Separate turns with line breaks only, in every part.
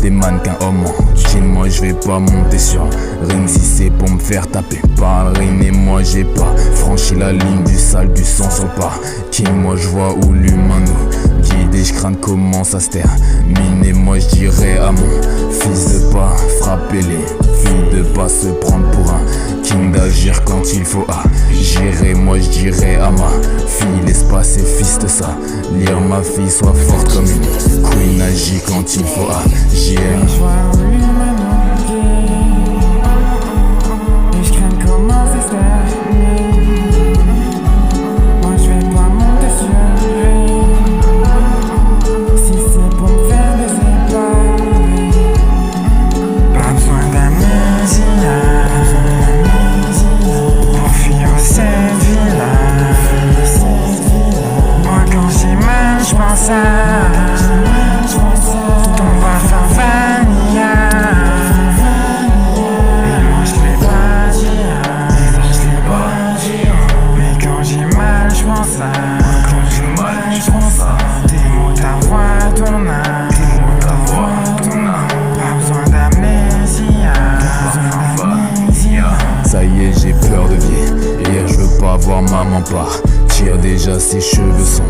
Des mannequins hommes, moi je vais pas monter sur ring si c'est pour me faire taper par le ring. Et moi j'ai pas franchi la ligne du sale, du sang sur le parking. Moi je vois où l'humain nous guide et je crains comment ça se termine. Et moi je dirais à mon fils de pas frapper les filles, de pas se prendre pour un king, d'agir quand il faut agir. Et moi je dirais à ma fille, laisse passer fils de ça, lire ma fille, sois forte comme une queen, agis quand il faut agir.
Ton parfum vanilla. Et moi je l'ai pas dit, mais quand j'ai mal j'pense à tes mots, ta voix, ton âme. Pas besoin d'amnésia.
Ça y est, j'ai peur de vieillir, je veux pas voir maman partir. Déjà ses cheveux sont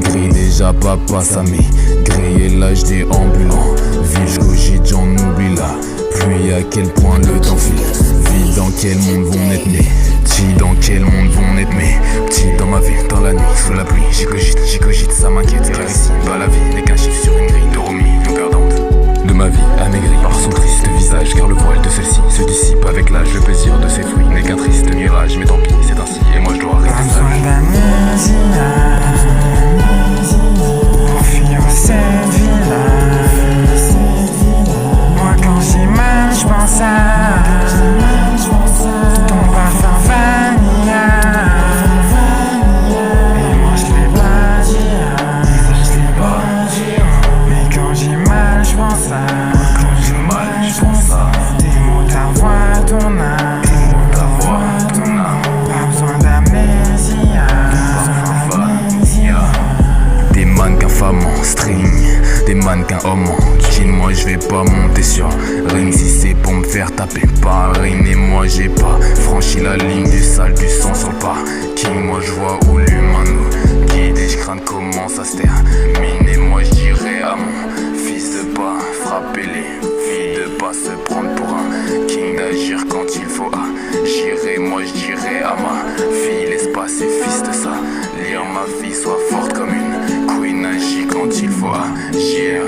gris, déjà papa ça maigrit. Et l'âge déambulant, ville je cogite, j'en oublie la pluie. À quel point le temps file vite, dans quel monde vont naître mes petits, dans quel monde vont naître mes petits. Dans ma vie, dans la nuit, sous la pluie, j'y cogite, ça m'inquiète. Car ici, pas la vie n'est qu'un chiffre sur une grille de millions perdante de ma vie, amaigrie par son triste visage. Car le voile de celle-ci se dissipe avec l'âge, le plaisir de ses fruits n'est qu'un triste mirage. Mais tant pis, c'est ainsi, et moi je dois rester sage.
Pour fuir cette vie-là. Moi quand j'ai mal j'pense à ton parfum vanilla. Et moi je l'ai pas dit, mais quand j'ai mal j'pense à tes mots, ta voix, ton âme. Pas besoin d'amnésia.
Des mannequins femmes en string, des mannequins hommes en jean. Moi je vais pas monter sur ring si c'est pour me faire taper par le ring. Et moi j'ai pas franchi la ligne du sale, du sang sur le parking. Moi je vois où l'humain nous guide et je crains comment ça se termine. Et moi je dirais à mon fils de pas frapper les filles, de pas se prendre pour un king, d'agir quand il faut agir. Et moi je dirais à ma fille, laisse passer fils de ça, lire ma fille, sois forte comme une queen, agis quand il faut agir.